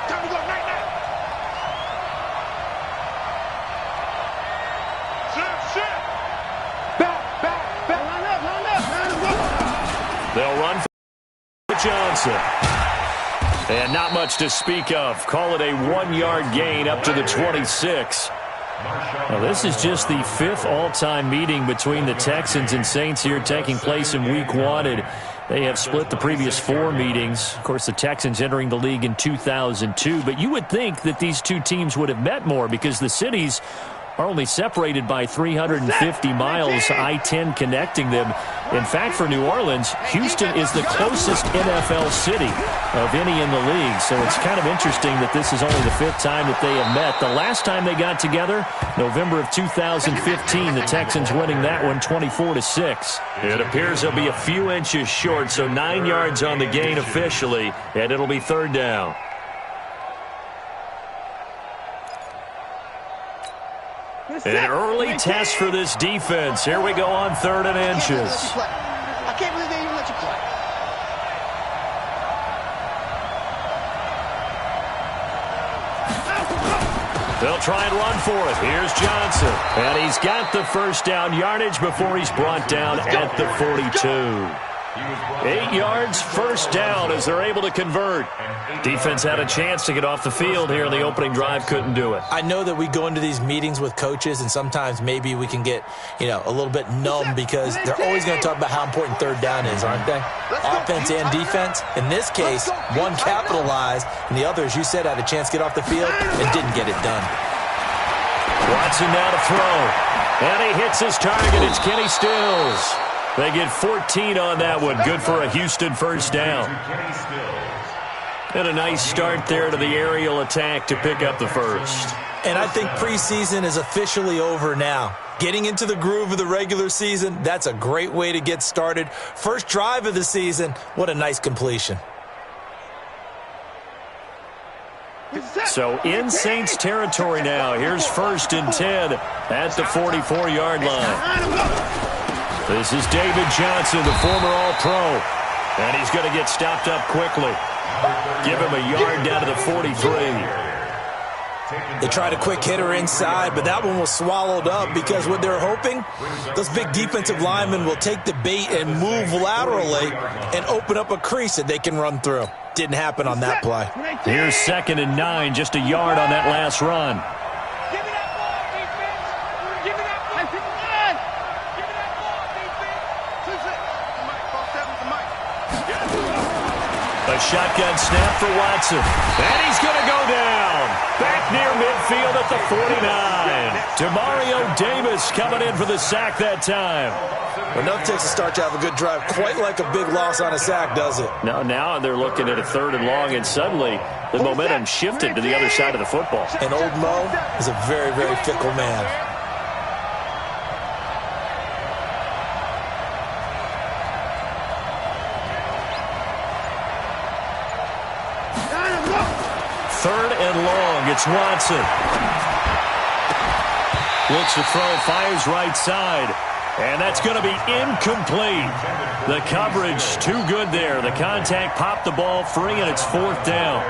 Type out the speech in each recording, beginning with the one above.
Time to go right now. Back. They'll run for Johnson. And not much to speak of. Call it a 1-yard gain up to the 26. Now, this is just the 5th all-time meeting between the Texans and Saints here, taking place in Week 1. And they have split the previous 4 meetings. Of course, the Texans entering the league in 2002. But you would think that these two teams would have met more because the cities are only separated by 350 miles, I-10 connecting them. In fact, for New Orleans, Houston is the closest NFL city of any in the league. So it's kind of interesting that this is only the 5th time that they have met. The last time they got together, November of 2015, the Texans winning that one 24-6. It appears they'll be a few inches short, so 9 yards on the gain officially, and it'll be 3rd down. An early test for this defense. Here we go on 3rd and inches. I can't believe they even let you play. They'll try and run for it. Here's Johnson. And he's got the first down yardage before he's brought down at the 42. 8 yards, first down as they're able to convert. Defense had a chance to get off the field here in the opening drive, couldn't do it. I know that we go into these meetings with coaches, and sometimes maybe we can get, a little bit numb because they're always going to talk about how important 3rd down is, aren't they? Offense and defense. In this case, one capitalized, and the other, as you said, had a chance to get off the field and didn't get it done. Watson now to throw. And he hits his target. It's Kenny Stills. They get 14 on that one. Good for a Houston first down. And a nice start there to the aerial attack to pick up the first. And I think preseason is officially over now. Getting into the groove of the regular season, that's a great way to get started. First drive of the season, what a nice completion. So in Saints territory now. Here's 1st and 10 at the 44-yard line. This is David Johnson, the former All-Pro. And he's going to get stopped up quickly. Give him a yard down to the 43. They tried a quick hitter inside, but that one was swallowed up because what they're hoping, those big defensive linemen will take the bait and move laterally and open up a crease that they can run through. Didn't happen on that play. Here's 2nd and 9, just a yard on that last run. A shotgun snap for Watson. And he's going to go down. Back near midfield at the 49. DeMario Davis coming in for the sack that time. Enough takes to start to have a good drive. Quite like a big loss on a sack, does it? Now they're looking at a 3rd and long, and suddenly the momentum shifted to the other side of the football. And old Mo is a very, very fickle man. Third and long, it's Watson. Looks to throw, fires right side. And that's going to be incomplete. The coverage too good there. The contact popped the ball free, and it's 4th down.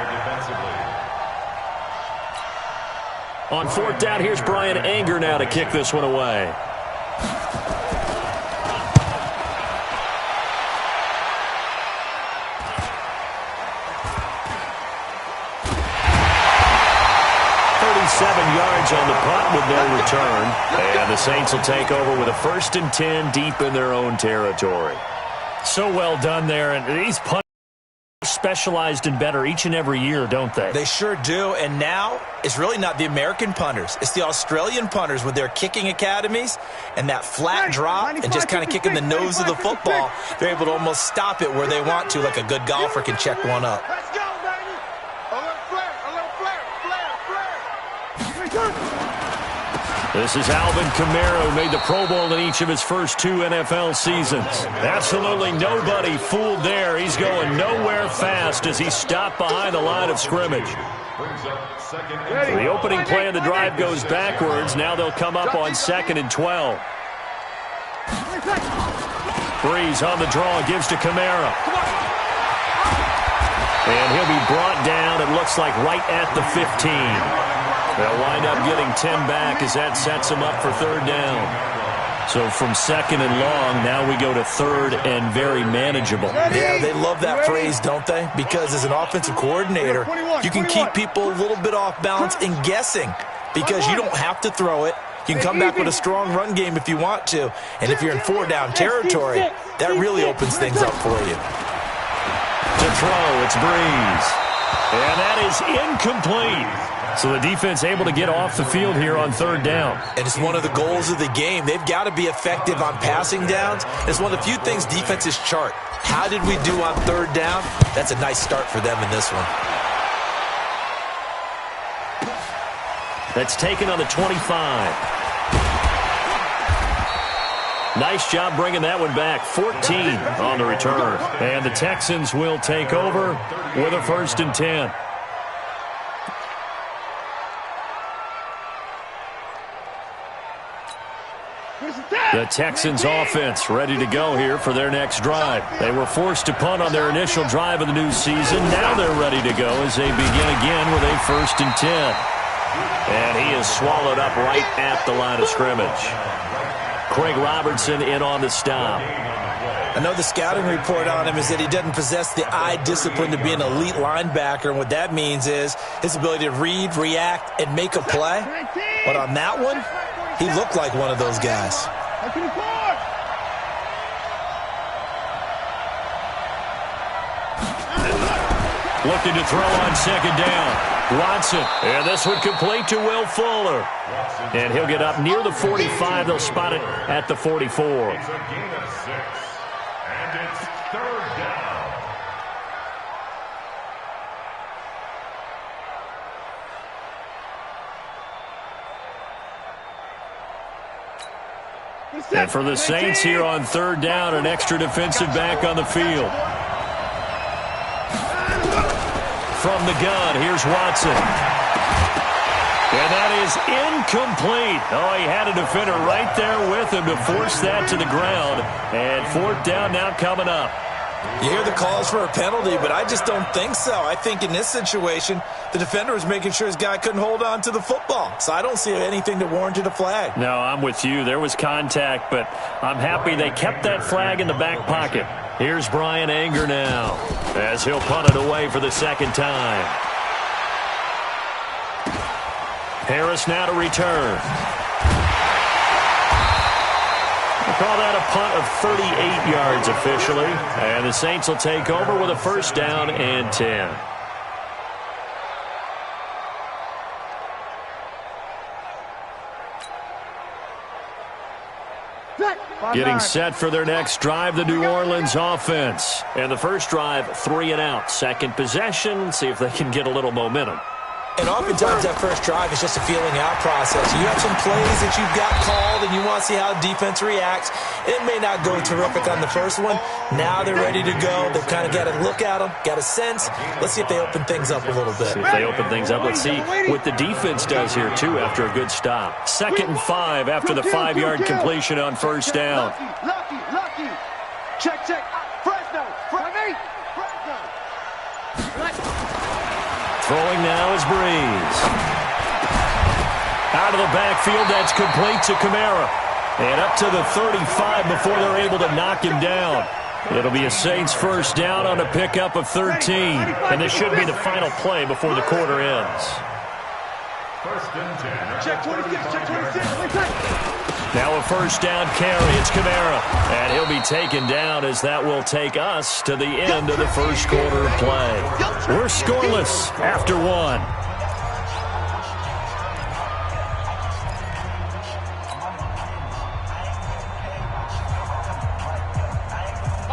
On 4th down, here's Brian Anger now to kick this one away. Yards on the punt with no return. And the Saints will take over with a 1st and 10 deep in their own territory. So well done there. And these punters are specialized and better each and every year, don't they? They sure do. And now it's really not the American punters. It's the Australian punters with their kicking academies and that flat drop and just kind of kicking the nose of the football. They're able to almost stop it where they want to, like a good golfer can check one up. This is Alvin Kamara, who made the Pro Bowl in each of his first 2 NFL seasons. Absolutely nobody fooled there. He's going nowhere fast as he's stopped behind the line of scrimmage. The opening play of the drive goes backwards. Now they'll come up on 2nd and 12. Breeze on the draw, gives to Kamara. And he'll be brought down, it looks like, right at the 15. They'll wind up getting 10 back as that sets them up for third down. So from second and long, now we go to third and very manageable. Yeah, they love that phrase, don't they? Because as an offensive coordinator, you can keep people a little bit off balance and guessing because you don't have to throw it. You can come back with a strong run game if you want to. And if you're in four-down territory, that really opens things up for you. To throw, it's Breeze. And that is incomplete. So the defense able to get off the field here on third down. And it's one of the goals of the game. They've got to be effective on passing downs. It's one of the few things defenses chart. How did we do on third down? That's a nice start for them in this one. That's taken on the 25. Nice job bringing that one back. 14 on the return. And the Texans will take over with a 1st and 10. The Texans offense ready to go here for their next drive. They were forced to punt on their initial drive of the new season. Now they're ready to go as they begin again with a 1st and 10. And he is swallowed up right at the line of scrimmage. Craig Robertson in on the stop. I know the scouting report on him is that he doesn't possess the eye discipline to be an elite linebacker, and what that means is his ability to read, react, and make a play. But on that one, he looked like one of those guys. Looking to throw on second down. Watson, and this one complete to Will Fuller. And he'll get up near the 45. They'll spot it at the 44. And it's third down. And for the Saints here on third down, an extra defensive back on the field. From the gun, here's Watson. And that is incomplete. Oh, he had a defender right there with him to force that to the ground. And 4th down now coming up. You hear the calls for a penalty, but I just don't think so. I think in this situation, the defender was making sure his guy couldn't hold on to the football. So I don't see anything that warranted a flag. No, I'm with you. There was contact, but I'm happy they kept that flag in the back pocket. Here's Brian Anger now as he'll punt it away for the second time. Harris now to return. We'll call that a punt of 38 yards officially. And the Saints will take over with a 1st down and 10. Getting set for their next drive, the New Orleans offense. And the first drive, 3 and out. Second possession, see if they can get a little momentum. And oftentimes that first drive is just a feeling out process. You have some plays that you've got called and you want to see how defense reacts. It may not go terrific on the first one. Now they're ready to go. They've kind of got to look at them, got a sense. Let's see if they open things up a little bit. See if they open things up. Let's see what the defense does here, too, after a good stop. 2nd and 5 after the 5-yard completion on 1st down. Lucky. Check. Fresno. Throwing now is Breeze. Out of the backfield, that's complete to Kamara. And up to the 35 before they're able to knock him down. It'll be a Saints 1st down on a pickup of 13. And this should be the final play before the quarter ends. 1st and 10. Check 26. Now a 1st down carry. It's Kamara. And he'll be taken down as that will take us to the end of the first quarter of play. We're scoreless after 1.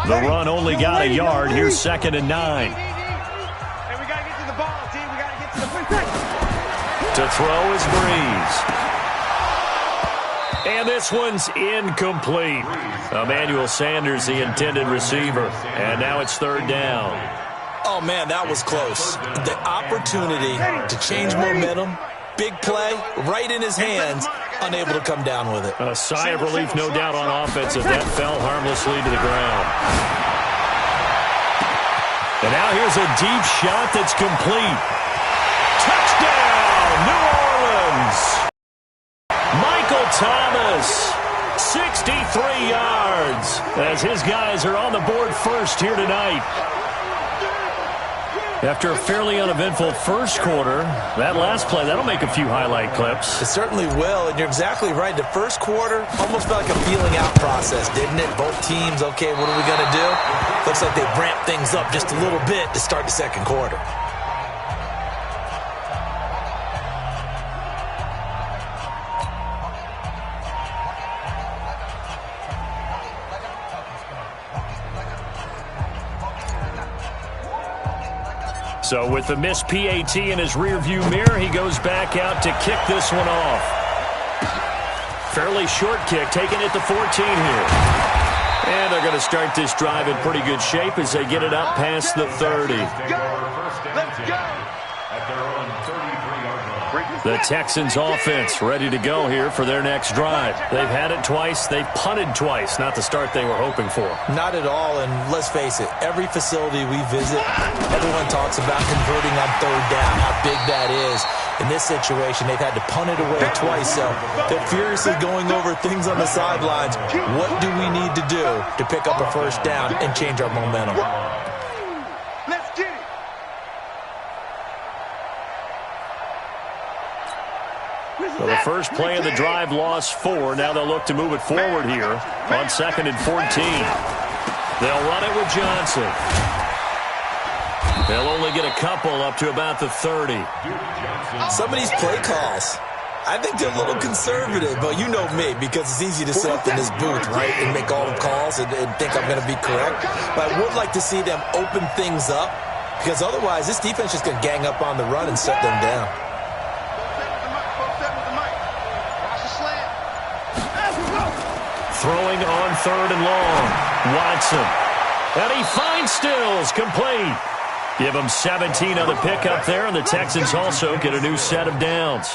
The run only got a yard. Here's 2nd and 9. Hey, we got to get to the ball, team. We got to get to the first. To throw is Breeze. And this one's incomplete. Emmanuel Sanders, the intended receiver. And now it's 3rd down. Oh, man, that was close. The opportunity to change momentum, big play, right in his hands, unable to come down with it. A sigh of relief, no doubt, on offense as that fell harmlessly to the ground. And now here's a deep shot that's complete. Touchdown, New Orleans. Michael Thomas, 63 yards, as his guys are on the board first here tonight. After a fairly uneventful first quarter, that last play, that'll make a few highlight clips. It certainly will, and you're exactly right. The first quarter almost felt like a feeling out process, didn't it? Both teams, okay, what are we going to do? Looks like they ramped things up just a little bit to start the second quarter. So with the missed PAT in his rearview mirror, he goes back out to kick this one off. Fairly short kick, taking it to 14 here. And they're going to start this drive in pretty good shape as they get it up past the 30. Let's go. At their own 33-yard line. The Texans offense ready to go here for their next drive. They've had it twice. They've punted twice. Not the start they were hoping for. Not at all, and let's face it, every facility we visit, everyone talks about converting on third down, how big that is. In this situation, they've had to punt it away twice, so they're furiously going over things on the sidelines. What do we need to do to pick up a first down and change our momentum? Let's get it. So the first play of the drive lost 4. Now they'll look to move it forward here on 2nd and 14. They'll run it with Johnson. They'll only get a couple up to about the 30. Some of these play calls, I think they're a little conservative, but you know me, because it's easy to sit up in this booth, right, and make all the calls and think I'm going to be correct. But I would like to see them open things up, because otherwise this defense is going to gang up on the run and shut them down. Throwing on 3rd and long. Watson. And he finds Stills, complete. Give him 17 on the pickup there, and the Texans also get a new set of downs.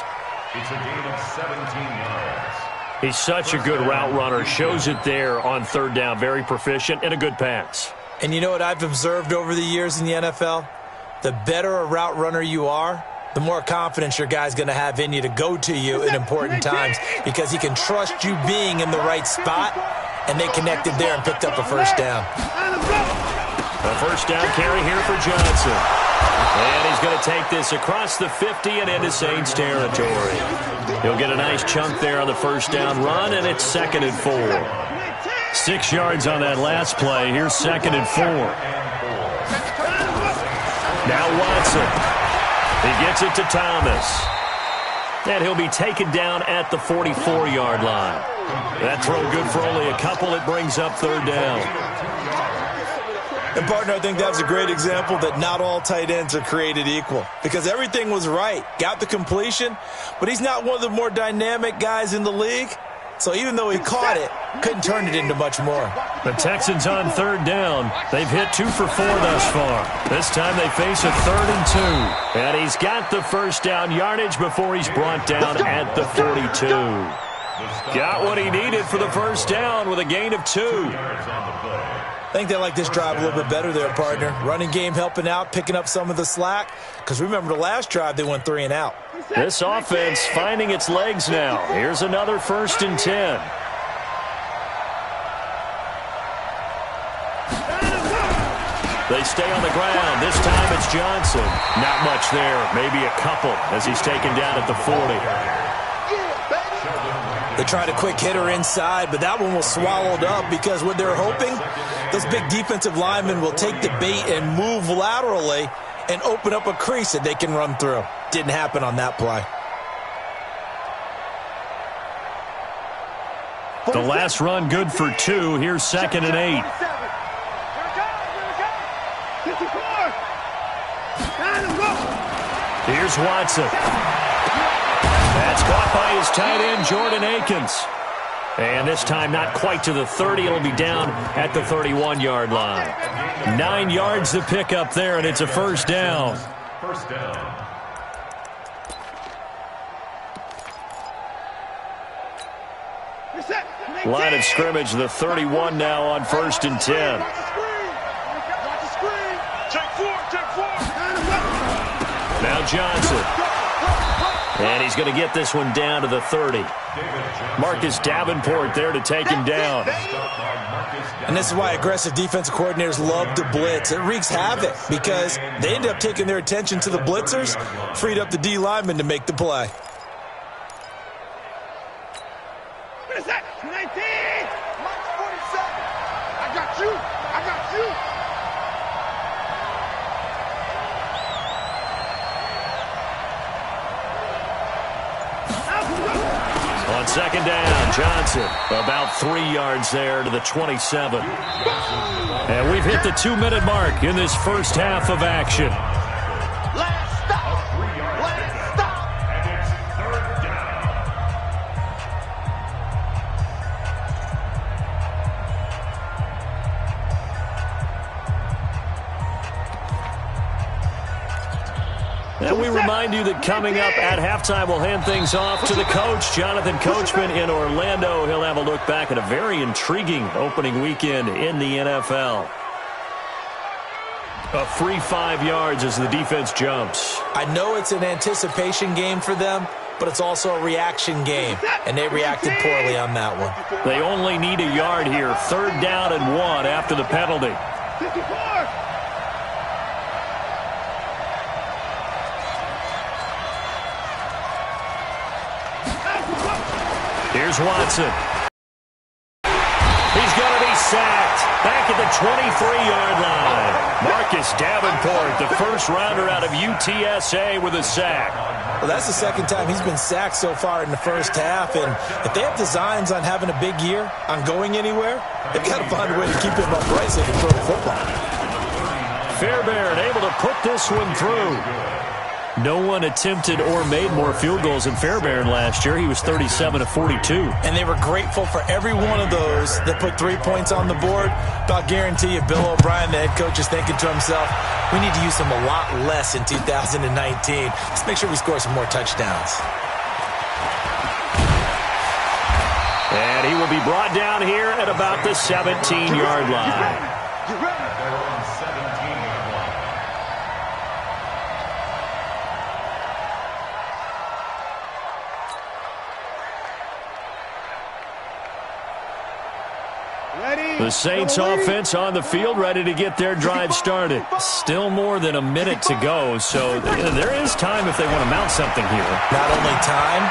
It's a gain of 17 yards. He's such a good route runner. Shows it there on 3rd down. Very proficient and a good pass. And you know what I've observed over the years in the NFL? The better a route runner you are, the more confidence your guy's going to have in you to go to you in important times, because he can trust you being in the right spot, and they connected there and picked up a first down. A first down carry here for Johnson. And he's going to take this across the 50 and into Saints territory. He'll get a nice chunk there on the first down run, and it's 2nd and 4. 6 yards on that last play. Here's 2nd and 4. Now Watson. He gets it to Thomas. And he'll be taken down at the 44-yard line. That throw good for only a couple. It brings up 3rd down. And, partner, I think that was a great example that not all tight ends are created equal, because everything was right. Got the completion, but he's not one of the more dynamic guys in the league. So even though he caught it, couldn't turn it into much more. The Texans on 3rd down. They've hit 2 for 4 thus far. This time they face a 3rd and 2. And he's got the first down yardage before he's brought down at the 42. Got what he needed for the first down with a gain of 2. I think they like this drive a little bit better there, partner. Running game helping out, picking up some of the slack. Because remember, the last drive they went 3 and out. This offense finding its legs now. Here's another 1st and 10. They stay on the ground. This time it's Johnson. Not much there. Maybe a couple as he's taken down at the 40. They tried a quick hitter inside, but that one was swallowed up, because what they're hoping, those big defensive linemen will take the bait and move laterally and open up a crease that they can run through. Didn't happen on that play. The last run good for 2. Here's 2nd and 8. Here's Watson. That's caught by his tight end, Jordan Akins. And this time not quite to the 30. It'll be down at the 31-yard line. 9 yards to pick up there, and it's a first down. First down. Line of scrimmage, the 31 now on 1st and 10. Watch the screen. Check Now Johnson. And he's going to get this one down to the 30. Marcus Davenport there to take him down. And this is why aggressive defensive coordinators love to blitz. It wreaks havoc because they end up taking their attention to the blitzers, freed up the D lineman to make the play. What is that? 19! Mark 47! I got you! I got you! On second down, Johnson about 3 yards there to the 27. And we've hit the 2-minute mark in this first half of action. Last stop! Last stop! And it's third down. And we remind you that coming up at halftime, we'll hand things off to the coach, Jonathan Coachman in Orlando. He'll have a look back at a very intriguing opening weekend in the NFL. A free 5 yards as the defense jumps. I know it's an anticipation game for them, but it's also a reaction game, and they reacted poorly on that one. They only need a yard here. Third down and 1 after the penalty. 54! Here's Watson. He's going to be sacked back at the 23-yard line. Marcus Davenport, the first rounder out of UTSA with a sack. Well, that's the second time he's been sacked so far in the first half, and if they have designs on having a big year, on going anywhere, they've got to find a way to keep him upright so they can throw the football. Fairbairn able to put this one through. No one attempted or made more field goals than Fairbairn last year. He was 37 of 42. And they were grateful for every one of those that put 3 points on the board. But I'll guarantee you, Bill O'Brien, the head coach, is thinking to himself, we need to use them a lot less in 2019. Let's make sure we score some more touchdowns. And he will be brought down here at about the 17-yard line. They're on 17-yard line. The Saints offense on the field, ready to get their drive started. Still more than a minute to go, so there is time if they want to mount something here. Not only time,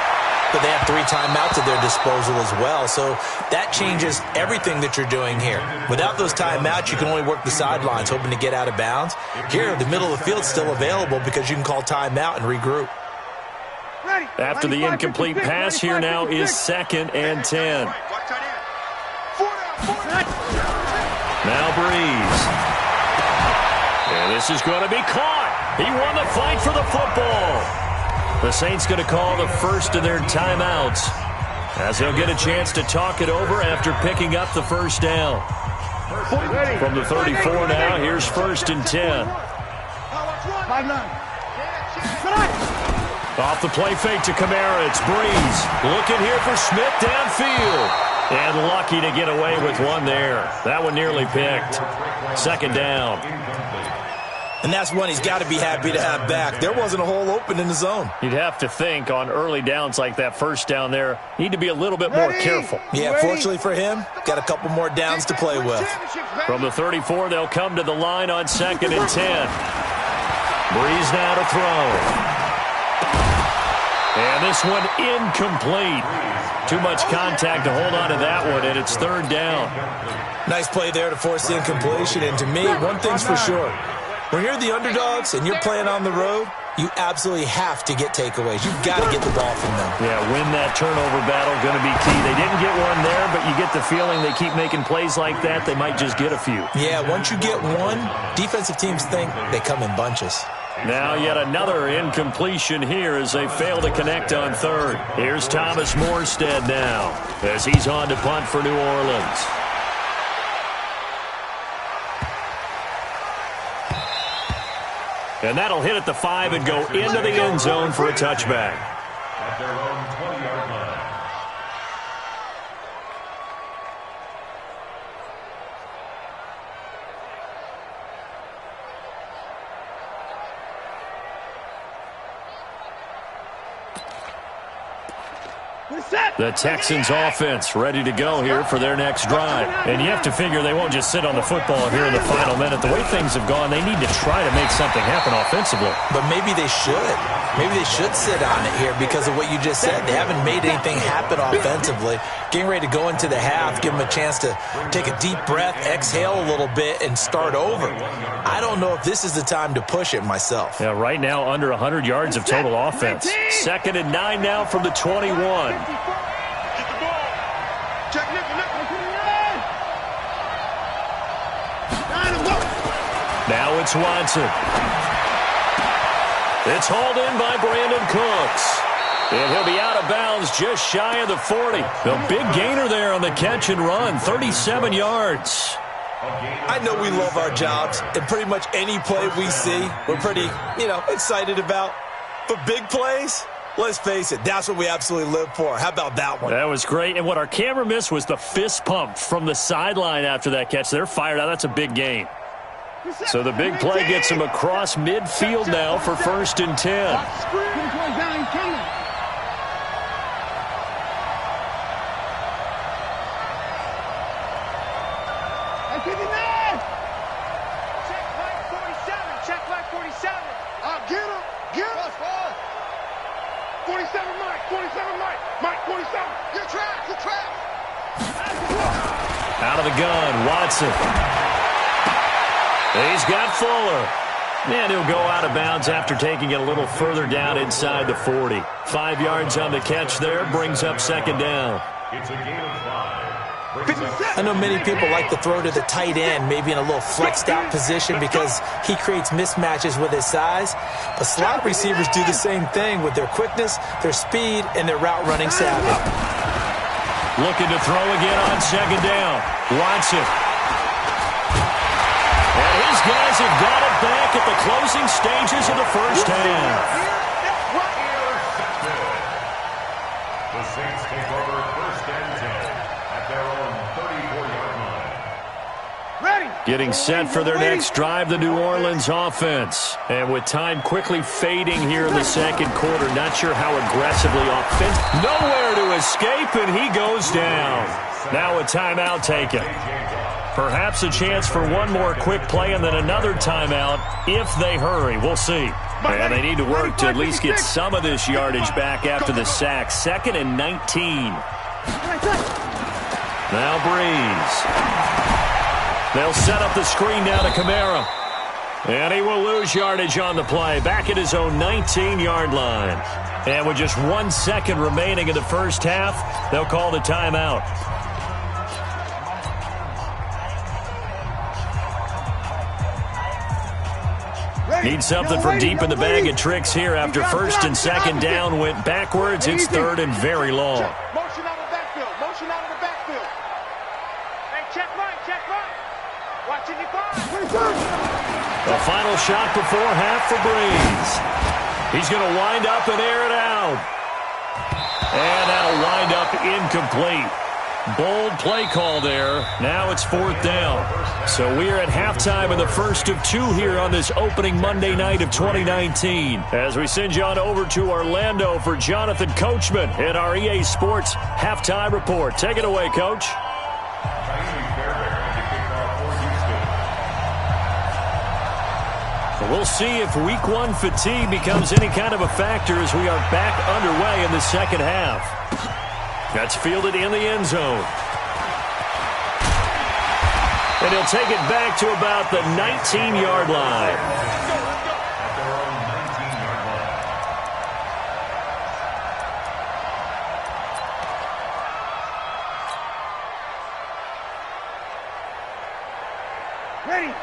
but they have 3 timeouts at their disposal as well. So that changes everything that you're doing here. Without those timeouts, you can only work the sidelines, hoping to get out of bounds. Here, the middle of the field's still available because you can call timeout and regroup. After the incomplete pass, here now is 2nd and 10. Now Breeze. And this is going to be caught. He won the fight for the football. The Saints going to call the first of their timeouts as they'll get a chance to talk it over after picking up the first down. From the 34 now, here's 1st and 10. Off the play fake to Kamara, it's Breeze. Looking here for Smith downfield. And lucky to get away with one there. That one nearly picked. 2nd down. And that's one he's got to be happy to have back. There wasn't a hole open in the zone. You'd have to think on early downs like that first down there, need to be a little bit more careful. Yeah, fortunately for him, got a couple more downs to play with. From the 34, they'll come to the line on 2nd and 10. Breeze now to throw. And this one incomplete. Too much contact to hold on to that one, and it's 3rd down. Nice play there to force the incompletion. And to me, one thing's for sure. When you're the underdogs and you're playing on the road, you absolutely have to get takeaways. You've got to get the ball from them. Yeah, win that turnover battle, going to be key. They didn't get one there, but you get the feeling they keep making plays like that, they might just get a few. Yeah, once you get one, defensive teams think they come in bunches. Now yet another incompletion here as they fail to connect on 3rd. Here's Thomas Morstead now as he's on to punt for New Orleans. And that'll hit at the 5 and go into the end zone for a touchback. At their own 20-yard line. The Texans offense ready to go here for their next drive. And you have to figure they won't just sit on the football here in the final minute. The way things have gone, they need to try to make something happen offensively. But maybe they should. Maybe they should sit on it here because of what you just said. They haven't made anything happen offensively. Getting ready to go into the half, give them a chance to take a deep breath, exhale a little bit, and start over. I don't know if this is the time to push it myself. Yeah, right now under 100 yards of total offense. 2nd and 9 now from the 21. Now it's Watson. It's hauled in by Brandon Cooks. And he'll be out of bounds just shy of the 40. The big gainer there on the catch and run, 37 yards. I know we love our jobs, and pretty much any play we see, we're pretty, excited about. But big plays, let's face it, that's what we absolutely live for. How about that one? That was great. And what our camera missed was the fist pump from the sideline after that catch. They're fired out. That's a big gain. So the big play gets him across midfield now for 1st and 10. Check line 47. Get him. 47 Mike. 47 Mike. Mike 47. Good track. Out of the gun, Watson. He's got Fuller. And he'll go out of bounds after taking it a little further down inside the 40. 5 yards on the catch there, brings up 2nd down. It's a gain of 5. I know many people like to throw to the tight end, maybe in a little flexed out position because he creates mismatches with his size. But slot receivers do the same thing with their quickness, their speed, and their route running savvy. Looking to throw again on 2nd down. Watson. And his guys have got it back at the closing stages of the first half. The Saints take over 1st and 10 at their own 34-yard line. Getting set for their next drive, the New Orleans offense. And with time quickly fading here in the 2nd quarter, not sure how aggressively offensive. Nowhere to escape, and he goes down. Now a timeout taken. Perhaps a chance for one more quick play and then another timeout if they hurry. We'll see. And they need to work to at least get some of this yardage back after the sack. 2nd and 19. Now Breeze. They'll set up the screen now to Kamara. And he will lose yardage on the play. Back at his own 19-yard line. And with just 1 second remaining in the first half, they'll call the timeout. Need something from deep in the bag of tricks here after 1st and 2nd down went backwards. It's 3rd and very long. Motion out of the backfield. Hey, check right. Watching you find. The final shot before half for Breeze. He's going to wind up and air it out. And that'll wind up incomplete. Bold play call there. Now it's 4th down. So we are at halftime in the first of 2 here on this opening Monday night of 2019. As we send you on over to Orlando for Jonathan Coachman in our EA Sports halftime report. Take it away, Coach. We'll see if week 1 fatigue becomes any kind of a factor as we are back underway in the 2nd half. That's fielded in the end zone. And he'll take it back to about the 19-yard line.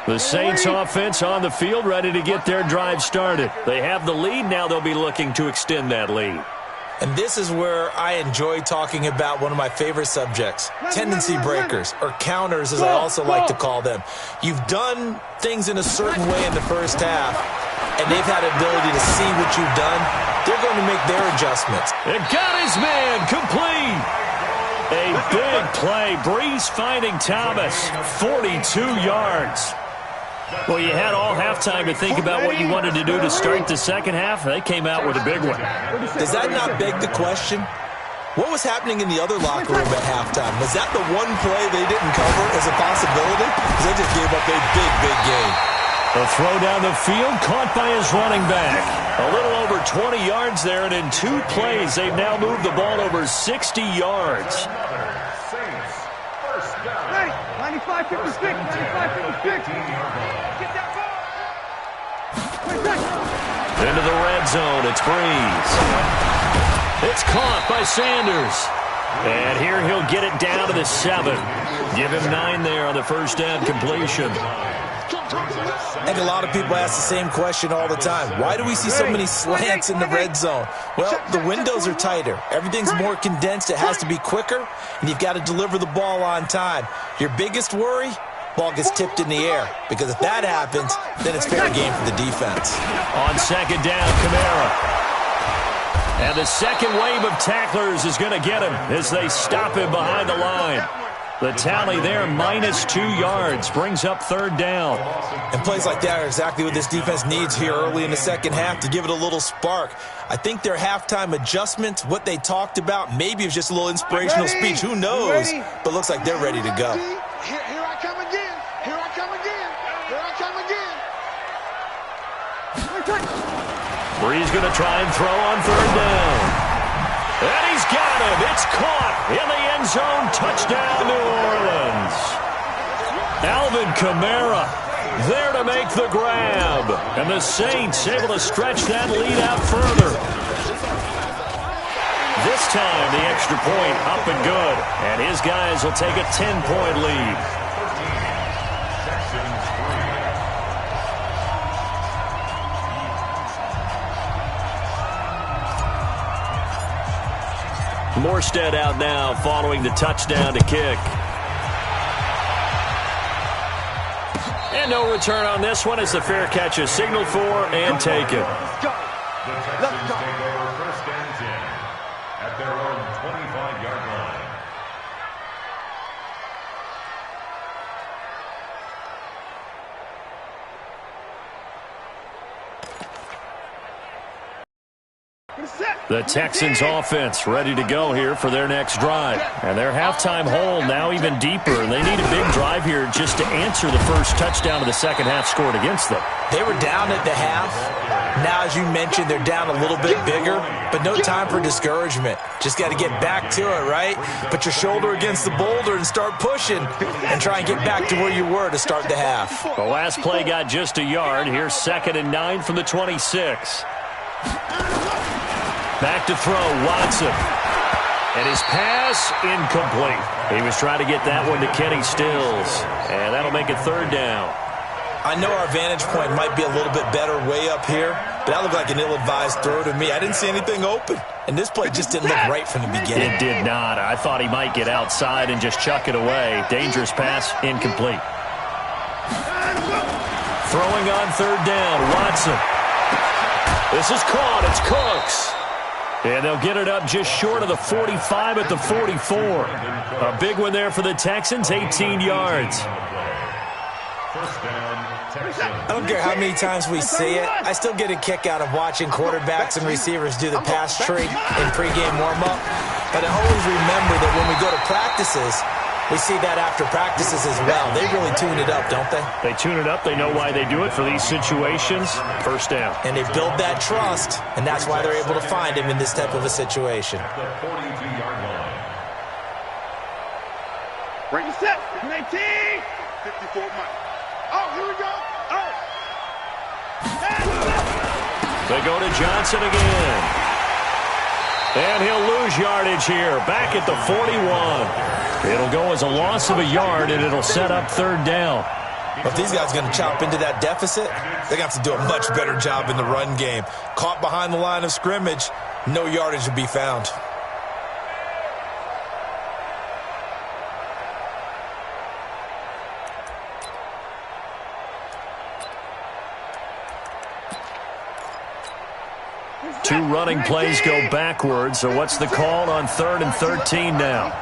The Saints offense on the field, ready to get their drive started. They have the lead. Now they'll be looking to extend that lead. And this is where I enjoy talking about one of my favorite subjects, tendency breakers, or counters as I also like to call them. You've done things in a certain way in the first half, and they've had the ability to see what you've done. They're going to make their adjustments. It got his man complete. A big play. Breeze finding Thomas, 42 yards. Well, you had all halftime to think about what you wanted to do to start the second half. They came out with a big one. Does that not beg the question? What was happening in the other locker room at halftime? Was that the one play they didn't cover as a possibility? Because they just gave up a big, big gain. A throw down the field, caught by his running back. A little over 20 yards there, and in 2 plays, they've now moved the ball over 60 yards. Hey, 95-56, 95-56. Get that ball. Into the red zone, it's Breeze. It's caught by Sanders. And here he'll get it down to the 7. Give him 9 there on the first down completion. I think a lot of people ask the same question all the time. Why do we see so many slants in the red zone? Well, the windows are tighter. Everything's more condensed. It has to be quicker, and you've got to deliver the ball on time. Your biggest worry? Ball gets tipped in the air, because if that happens, then it's fair game for the defense. On second down, Kamara. And the second wave of tacklers is going to get him as they stop him behind the line. The tally there, -2 yards, brings up third down. And plays like that are exactly what this defense needs here early in the second half to give it a little spark. I think their halftime adjustments, what they talked about, maybe it was just a little inspirational speech. Who knows? But looks like they're ready to go. Here I come again. Here I come again. Here I come again. Breeze going to try and throw on third down. And he's got him. It's caught in the end zone. Touchdown, New Orleans. Alvin Kamara there to make the grab. And the Saints able to stretch that lead out further. This time, the extra point up and good. And his guys will take a 10-point lead. Morstead out now following the touchdown to kick. And no return on this one as the fair catch is signaled for and taken. The Texans take over first and 10 at their own 25-yard line. The Texans offense ready to go here for their next drive. And their halftime hole now even deeper. And they need a big drive here just to answer the first touchdown of the second half scored against them. They were down at the half. Now, as you mentioned, they're down a little bit bigger, but no time for discouragement. Just got to get back to it, right? Put your shoulder against the boulder and start pushing and try and get back to where you were to start the half. The last play got just a yard. Here's 2nd and 9 from the 26. Back to throw, Watson. And his pass, incomplete. He was trying to get that one to Kenny Stills. And that'll make it third down. I know our vantage point might be a little bit better way up here, but that looked like an ill-advised throw to me. I didn't see anything open. And this play just didn't look right from the beginning. It did not. I thought he might get outside and just chuck it away. Dangerous pass, incomplete. Throwing on third down, Watson. This is caught. It's Cooks. And they'll get it up just short of the 45 at the 44. A big one there for the Texans, 18 yards. First down, Texans. I don't care how many times we see it. I still get a kick out of watching quarterbacks and receivers do the pass trick in pregame warm-up. But I always remember that when we go to practices, we see that after practices as well. They really tune it up, don't they? They tune it up. They know why they do it for these situations. First down. And they build that trust, and that's why they're able to find him in this type of a situation. The 42-yard line. Ready, set, 19. 54 Mike. Oh, here we go. Oh. They go to Johnson again. And he'll lose yardage here. Back at the 41. It'll go as a loss of a yard, and it'll set up third down. If these guys are going to chop into that deficit, they're going to have to do a much better job in the run game. Caught behind the line of scrimmage, no yardage to be found. Two running plays go backwards, so what's the call on 3rd and 13 now?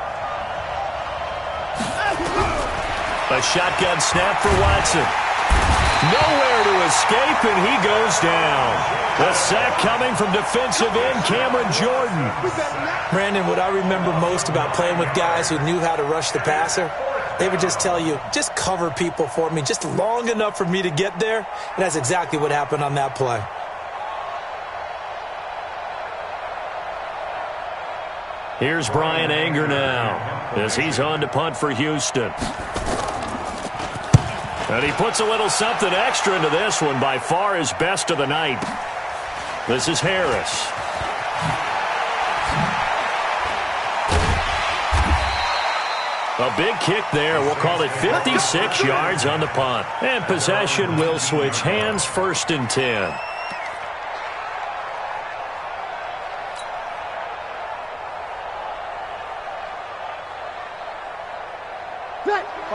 A shotgun snap for Watson. Nowhere to escape, and he goes down. The sack coming from defensive end Cameron Jordan. Brandon, what I remember most about playing with guys who knew how to rush the passer, they would just tell you, just cover people for me, just long enough for me to get there. And that's exactly what happened on that play. Here's Brian Anger now as he's on to punt for Houston. And he puts a little something extra into this one, by far his best of the night. This is Harris. A big kick there. We'll call it 56 yards on the punt. And possession will switch hands, 1st and 10.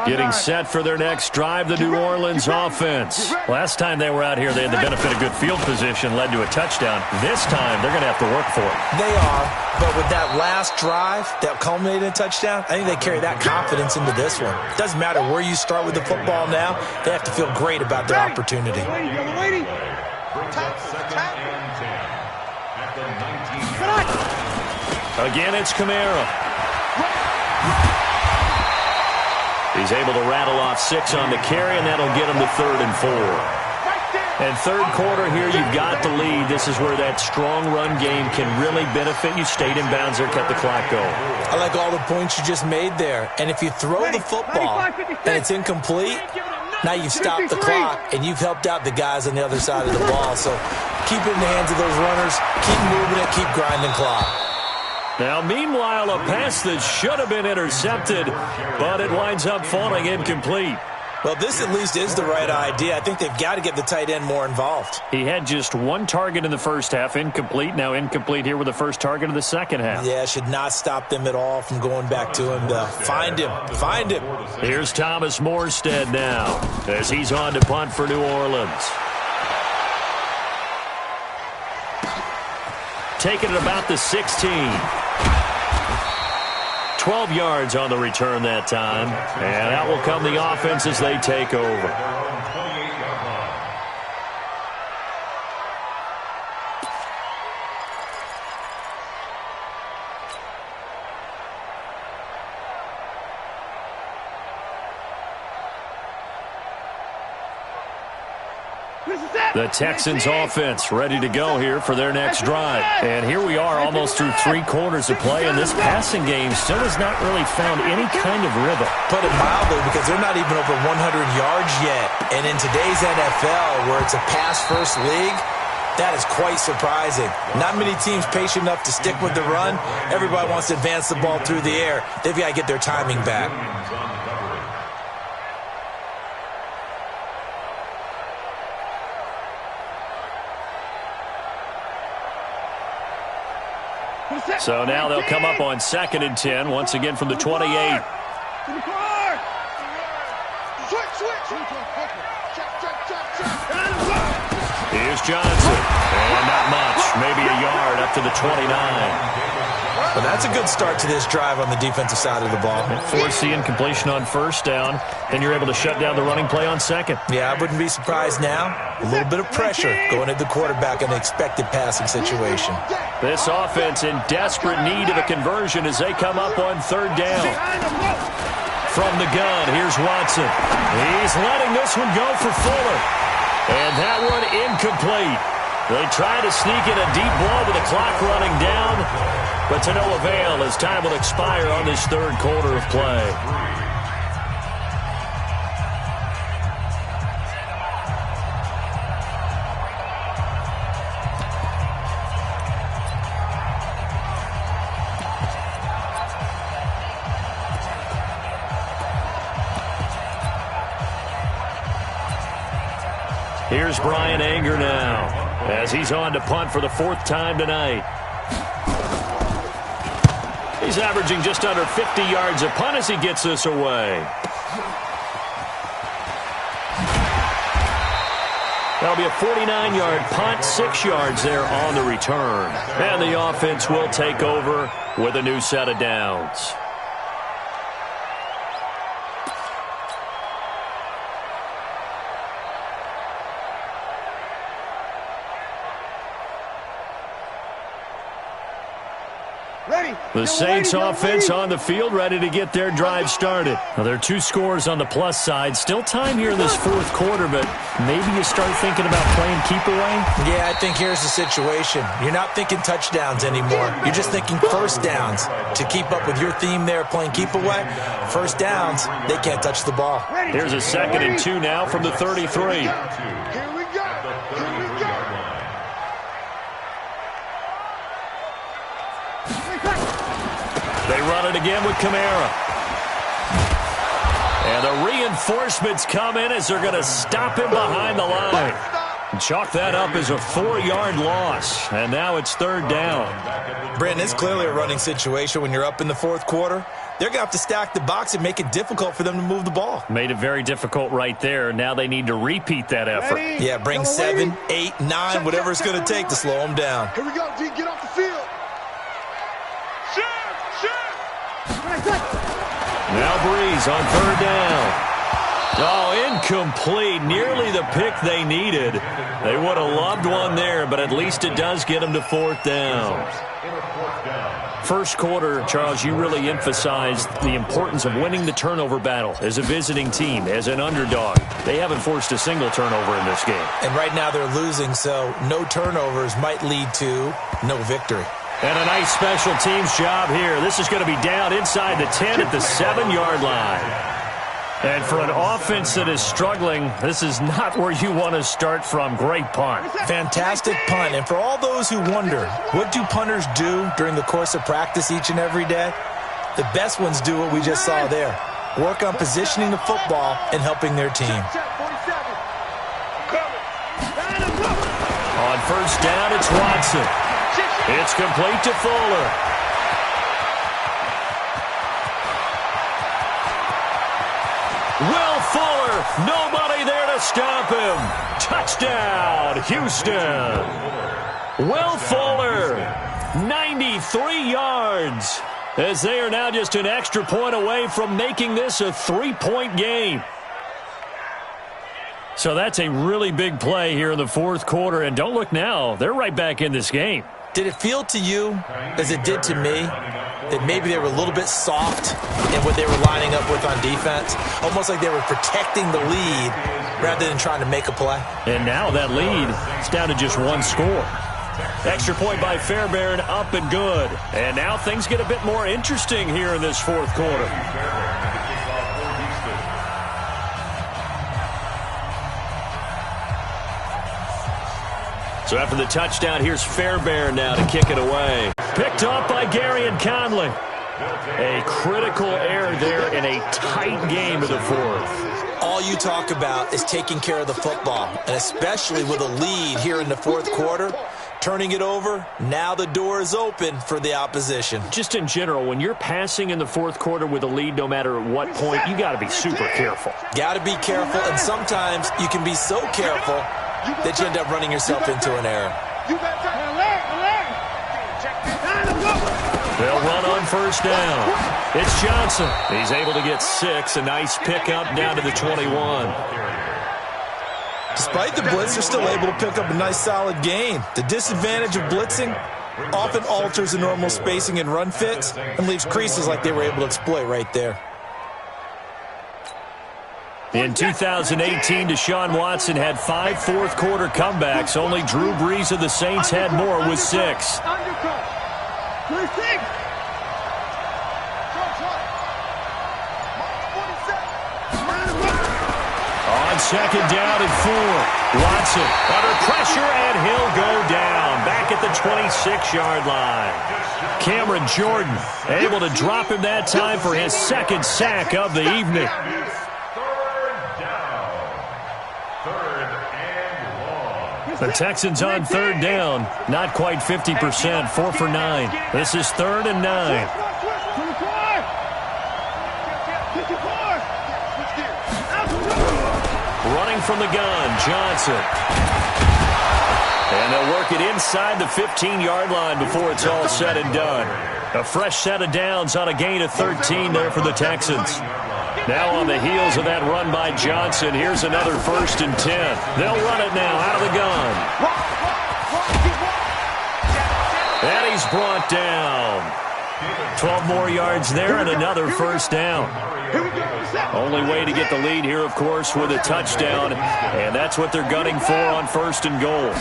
Getting set for their next drive, the New Orleans offense. Last time they were out here, they had the benefit of good field position, led to a touchdown. This time, they're going to have to work for it. They are, but with that last drive that culminated in a touchdown, I think they carry that confidence into this one. It doesn't matter where you start with the football now. They have to feel great about their opportunity. Again, it's Kamara. He's able to rattle off 6 on the carry, and that'll get him to 3rd and 4. And third quarter here, you've got the lead. This is where that strong run game can really benefit you. Stayed in bounds there, kept the clock going. I like all the points you just made there. And if you throw the football and it's incomplete, now you've stopped the clock and you've helped out the guys on the other side of the ball. So keep it in the hands of those runners. Keep moving it. Keep grinding clock. Now, meanwhile, a pass that should have been intercepted, but it winds up falling incomplete. Well, this at least is the right idea. I think they've got to get the tight end more involved. He had just 1 target in the first half, incomplete. Now incomplete here with the first target of the second half. Yeah, should not stop them at all from going back to him. Find him. Find him. Here's Thomas Morstead now as he's on to punt for New Orleans. Taking it about the 16. 12 yards on the return that time. And out will come the offense as they take over. The Texans offense ready to go here for their next drive. And here we are almost through 3 quarters of play, and this passing game still has not really found any kind of rhythm. Put it mildly, because they're not even over 100 yards yet. And in today's NFL, where it's a pass-first league, that is quite surprising. Not many teams patient enough to stick with the run. Everybody wants to advance the ball through the air. They've got to get their timing back. So now they'll come up on 2nd and 10, once again from the 28. Here's Johnson. And not much, maybe a yard up to the 29. Well, that's a good start to this drive on the defensive side of the ball. Force the incompletion on 1st down, then you're able to shut down the running play on 2nd. Yeah, I wouldn't be surprised now. A little bit of pressure going at the quarterback in an expected passing situation. This offense in desperate need of a conversion as they come up on 3rd down. From the gun, here's Watson. He's letting this one go for Fuller. And that one incomplete. They try to sneak in a deep ball with the clock running down, but to no avail as time will expire on this 3rd quarter of play. Here's Brian Anger now as he's on to punt for the 4th time tonight. He's averaging just under 50 yards a punt as he gets this away. That'll be a 49-yard punt, 6 yards there on the return. And the offense will take over with a new set of downs. The Saints offense on the field, ready to get their drive started. Now, there are 2 scores on the plus side. Still time here in this fourth quarter, but maybe you start thinking about playing keep away? Yeah, I think here's the situation. You're not thinking touchdowns anymore. You're just thinking first downs. To keep up with your theme there, playing keep away, first downs, they can't touch the ball. Here's a 2nd and 2 now from the 33. They run it again with Kamara. And the reinforcements come in as they're going to stop him behind the line. Chalk that up as a 4-yard loss. And now it's 3rd down. Brandon, it's clearly a running situation when you're up in the fourth quarter. They're going to have to stack the box and make it difficult for them to move the ball. Made it very difficult right there. Now they need to repeat that effort. Yeah, bring 7, 8, 9, whatever it's going to take to slow them down. Here we go, D. Get off the field. Now Breeze on 3rd down. Oh, incomplete. Nearly the pick they needed. They would have loved one there, but at least it does get them to 4th down. First quarter, Charles, you really emphasized the importance of winning the turnover battle as a visiting team, as an underdog. They haven't forced a single turnover in this game. And right now they're losing, so no turnovers might lead to no victory. And a nice special teams job here. This is going to be down inside the 10 at the 7-yard line. And for an offense that is struggling, this is not where you want to start from. Great punt. Fantastic punt. And for all those who wonder, what do punters do during the course of practice each and every day? The best ones do what we just saw there. Work on positioning the football and helping their team. On 1st down, it's Watson. It's complete to Fuller. Will Fuller, nobody there to stop him. Touchdown, Houston. Will Fuller, 93 yards, as they are now just an extra point away from making this a 3-point game. So that's a really big play here in the fourth quarter, and don't look now, they're right back in this game. Did it feel to you, as it did to me, that maybe they were a little bit soft in what they were lining up with on defense? Almost like they were protecting the lead rather than trying to make a play. And now that lead is down to just 1 score. Extra point by Fairbairn, up and good. And now things get a bit more interesting here in this fourth quarter. So after the touchdown, here's Fairbairn now to kick it away. Picked up by Gary and Conley. A critical error there in a tight game of the fourth. All you talk about is taking care of the football, and especially with a lead here in the fourth quarter, turning it over, now the door is open for the opposition. Just in general, when you're passing in the fourth quarter with a lead, no matter at what point, you got to be super careful. Got to be careful, and sometimes you can be so careful that you end up running yourself into an error. They'll run on first down. It's Johnson. He's able to get 6. A nice pickup down to the 21. Despite the blitz, they're still able to pick up a nice solid gain. The disadvantage of blitzing often alters the normal spacing and run fits and leaves creases like they were able to exploit right there. In 2018, Deshaun Watson had 5 fourth-quarter comebacks. Only Drew Brees of the Saints had more with 6. On second down and 4, Watson under pressure, and he'll go down back at the 26-yard line. Cameron Jordan able to drop him that time for his 2nd sack of the evening. The Texans on 3rd down, not quite 50%, 4 for 9. This is 3rd and 9. Running from the gun, Johnson. And they'll work it inside the 15-yard line before it's all said and done. A fresh set of downs on a gain of 13 there for the Texans. Now on the heels of that run by Johnson, here's another 1st and 10. They'll run it now out of the gun. And he's brought down. 12 more yards there and another first down. Only way to get the lead here, of course, with a touchdown, and that's what they're gunning for on first and goal.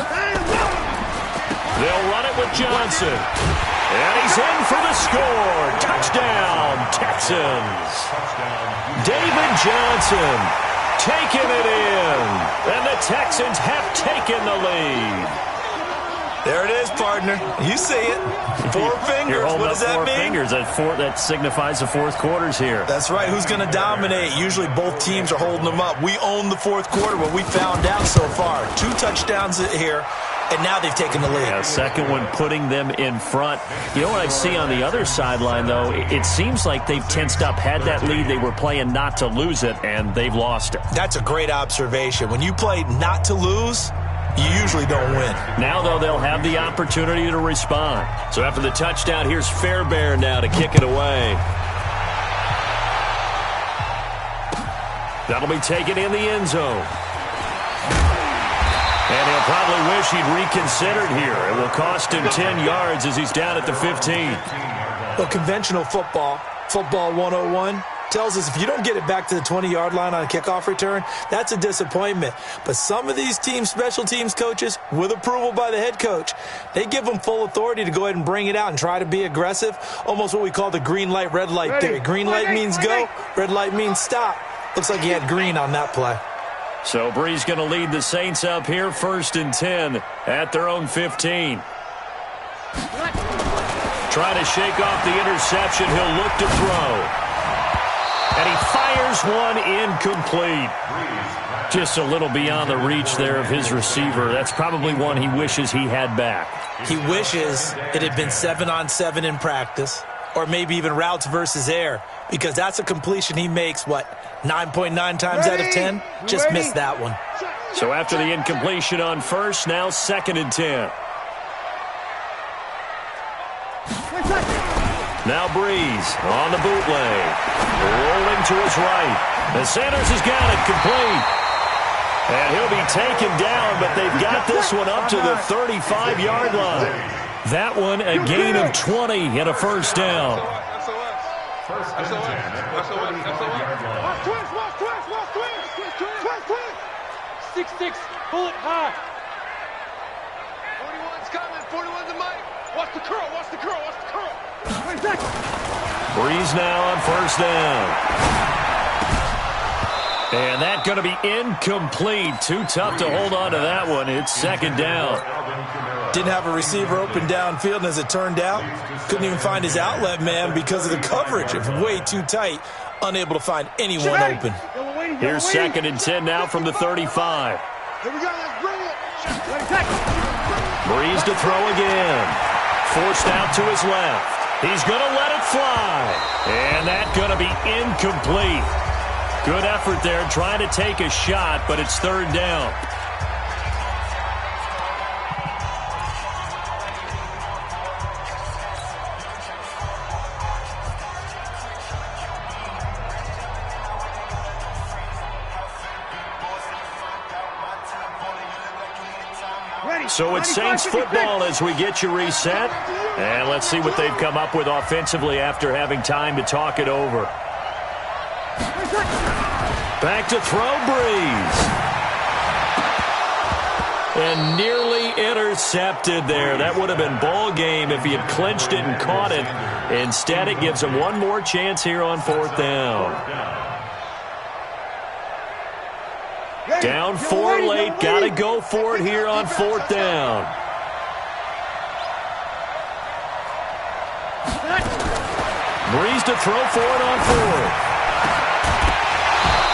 They'll run it with Johnson, and he's in for the score. Touchdown, Texans. David Johnson taking it in, and the Texans have taken the lead. There it is, partner. You see it. 4 fingers. What does that mean? 4 fingers. That signifies the fourth quarter's here. That's right. Who's going to dominate? Usually both teams are holding them up. We own the fourth quarter, what we found out so far. 2 touchdowns here, and now they've taken the lead. Yeah, second one putting them in front. You know what I see on the other sideline, though? It seems like they've tensed up, had that lead. They were playing not to lose it, and they've lost it. That's a great observation. When you play not to lose, you usually don't win. Now, though, they'll have the opportunity to respond. So after the touchdown, here's Fairbairn now to kick it away. That'll be taken in the end zone. And he'll probably wish he'd reconsidered here. It will cost him 10 yards as he's down at the 15. Well, conventional football 101, tells us if you don't get it back to the 20-yard line on a kickoff return, that's a disappointment. But some of these teams, special teams coaches, with approval by the head coach, they give them full authority to go ahead and bring it out and try to be aggressive, almost what we call the green light, red light theory. Green light means go, red light means stop. Looks like he had green on that play. So Breeze going to lead the Saints up here, 1st and 10 at their own 15. Trying to shake off the interception. He'll look to throw. And he fires one incomplete. Just a little beyond the reach there of his receiver. That's probably one he wishes he had back. He wishes it had been 7-on-7 in practice, or maybe even routes versus air, because that's a completion he makes, 9.9 times out of 10? Just missed that one. So after the incompletion on first, now 2nd and 10. Now Breeze on the bootleg. Rolling to his right. And Sanders has got it complete. And he'll be taken down, but they've got this one up to the 35-yard line. That one a gain of 20 and a first down. First and 10 at the 35-yard line. Watch twist. 6-6, pull it high. 41's coming, 41's the mic. Watch the curl. Breeze now on first down. And that's going to be incomplete. Too tough to hold on to that one. It's 2nd down. Didn't have a receiver open downfield, and as it turned out, couldn't even find his outlet man because of the coverage. It's way too tight, unable to find anyone open. Here's 2nd and 10 now from the 35. Here we go, let's bring it. Breeze to throw again. Forced out to his left. He's going to let it fly. And that's going to be incomplete. Good effort there, trying to take a shot, but it's 3rd down. So it's Saints football as we get you reset. And let's see what they've come up with offensively after having time to talk it over. Back to throw, Breeze. And nearly intercepted there. That would have been ball game if he had clinched it and caught it. Instead, it gives him one more chance here on 4th down. Down 4 late. Got to go for it here on 4th down. Breeze to throw for it on 4th.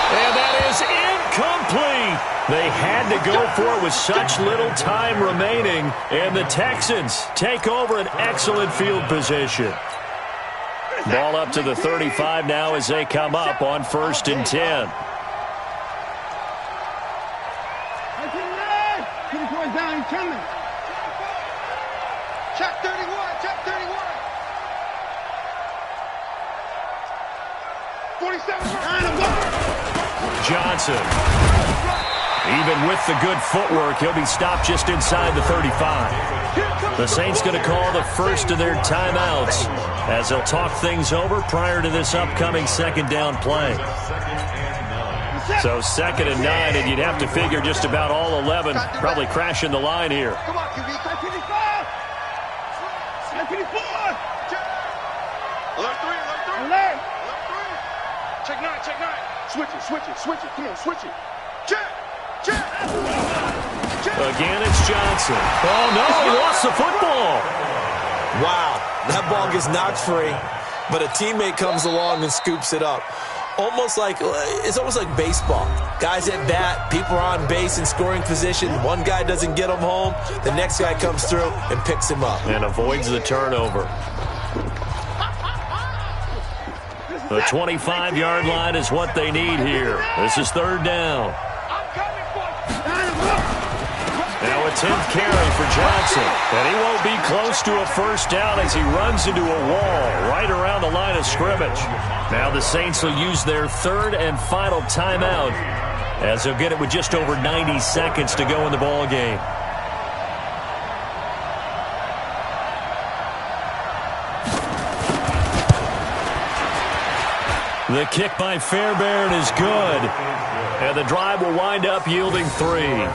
And that is incomplete. They had to go for it with such little time remaining. And the Texans take over an excellent field position. Ball up to the 35 now as they come up on 1st and 10. Down, he's coming. Check 31, check 31. 47. Johnson. Even with the good footwork, he'll be stopped just inside the 35. The Saints going to call the first of their timeouts as they'll talk things over prior to this upcoming second down play. So 2nd and 9, and you'd have to figure just about all 11 probably crashing the line here. Come on, QB. 954. 954. Alert 3, alert 3. Alert. Alert 3. Check 9, check 9. Switch it, switch it, switch it. Come on, switch it. Check. Check. Again, it's Johnson. Oh, no, he lost the football. Wow, that ball gets knocked free, but a teammate comes along and scoops it up. It's almost like baseball. Guys at bat, people are on base in scoring position. One guy doesn't get him home. The next guy comes through and picks him up. And avoids the turnover. The 25-yard line is what they need here. This is 3rd down. Now a 10th carry for Johnson. And he won't be close to a first down as he runs into a wall right around the line of scrimmage. Now the Saints will use their 3rd and final timeout as they'll get it with just over 90 seconds to go in the ball game. The kick by Fairbairn is good. And the drive will wind up yielding 3.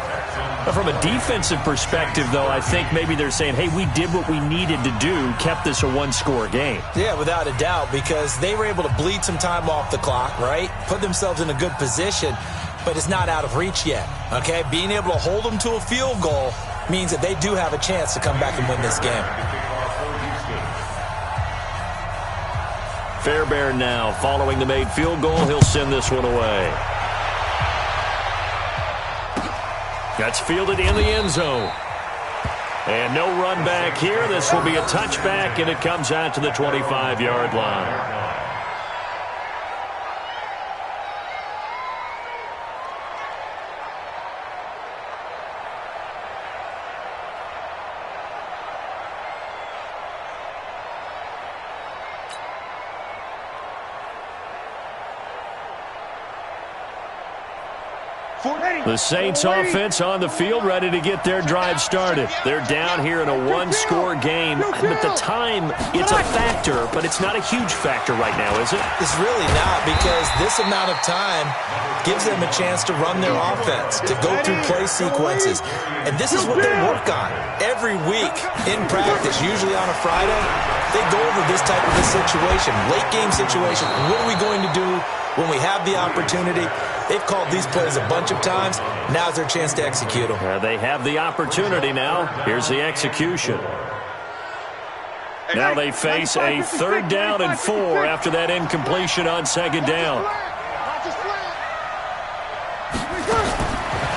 But from a defensive perspective, though, I think maybe they're saying, hey, we did what we needed to do, kept this a one-score game. Yeah, without a doubt, because they were able to bleed some time off the clock, right? Put themselves in a good position, but it's not out of reach yet, okay? Being able to hold them to a field goal means that they do have a chance to come back and win this game. Fairbairn now, following the made field goal, he'll send this one away. That's fielded in the end zone. And no run back here. This will be a touchback, and it comes out to the 25-yard line. The Saints offense on the field ready to get their drive started. They're down here in a one-score game. But the time, it's a factor, but it's not a huge factor right now, is it? It's really not, because this amount of time gives them a chance to run their offense, to go through play sequences. And this is what they work on every week in practice, usually on a Friday. They go over this type of a situation, late-game situation. What are we going to do when we have the opportunity? They've called these plays a bunch of times. Now's their chance to execute them. They have the opportunity now. Here's the execution. Now they face a 3rd down and 4 after that incompletion on 2nd down.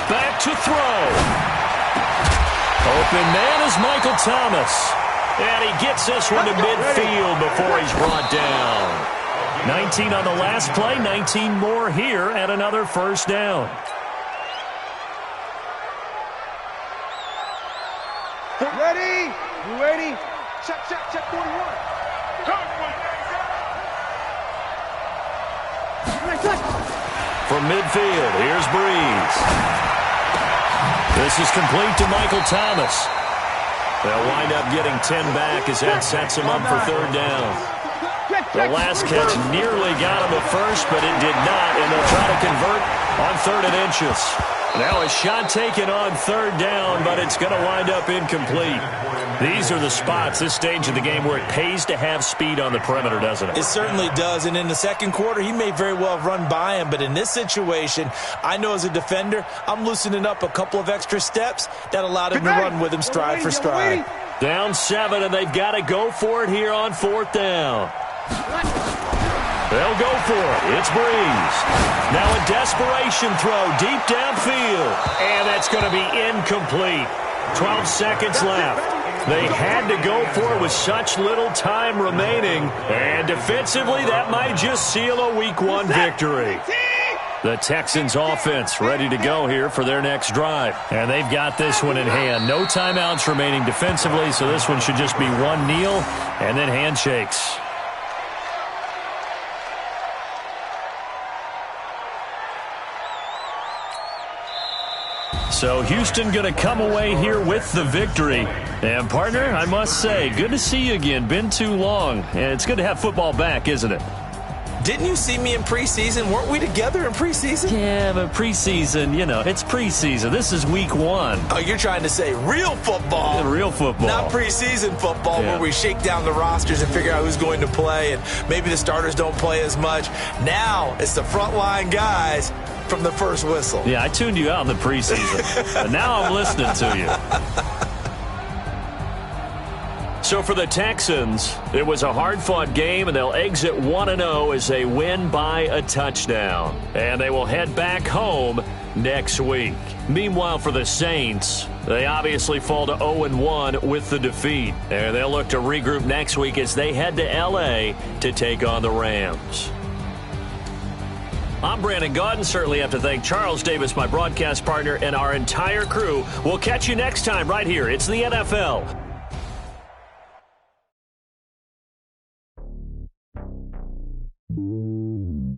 Back to throw. Open man is Michael Thomas. And he gets this one to midfield before he's brought down. 19 on the last play, 19 more here at another first down. Ready? You ready? Check, check, check 41. From midfield, here's Breeze. This is complete to Michael Thomas. They'll wind up getting 10 back as that sets him up for 3rd down. The last catch nearly got him a first, but it did not, and they'll try to convert on 3rd and inches. Now a shot taken on 3rd down, but it's going to wind up incomplete. These are the spots, this stage of the game, where it pays to have speed on the perimeter, doesn't it? It certainly does, and in the second quarter, he may very well have run by him, but in this situation, I know as a defender, I'm loosening up a couple of extra steps that allowed him to run with him stride for stride. Down 7, and they've got to go for it here on 4th down. They'll go for it. It's Breeze. Now a desperation throw deep downfield. And that's going to be incomplete. 12 seconds left. They had to go for it with such little time remaining. And defensively, that might just seal a Week 1 victory. The Texans offense ready to go here for their next drive. And they've got this one in hand. No timeouts remaining defensively, so this one should just be one kneel and then handshakes. So Houston going to come away here with the victory. And, partner, I must say, good to see you again. Been too long. And it's good to have football back, isn't it? Didn't you see me in preseason? Weren't we together in preseason? Yeah, but preseason, it's preseason. This is week 1. Oh, you're trying to say real football. Yeah, real football. Not preseason football where we shake down the rosters and figure out who's going to play, and maybe the starters don't play as much. Now it's the frontline guys from the first whistle. Yeah, I tuned you out in the preseason. But now I'm listening to you. So for the Texans, it was a hard-fought game, and they'll exit 1-0 as they win by a touchdown. And they will head back home next week. Meanwhile, for the Saints, they obviously fall to 0-1 with the defeat. And they'll look to regroup next week as they head to L.A. to take on the Rams. I'm Brandon Gaudin. Certainly have to thank Charles Davis, my broadcast partner, and our entire crew. We'll catch you next time right here. It's the NFL. Ooh.